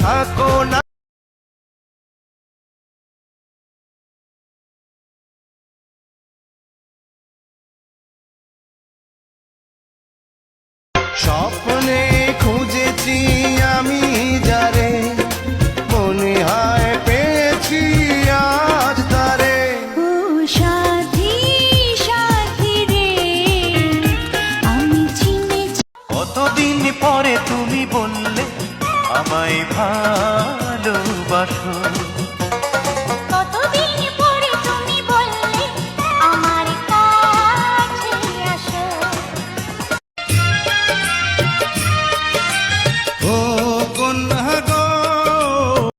থাকো না। স্বপ্নে খুঁজেছি আমি যারে, মনে হয় পেয়েছি আজ তারে। ও সাথী সাথী রে, আমি চিনেছি। কতদিন পরে তুমি বললে আমায় ভালোবাসো।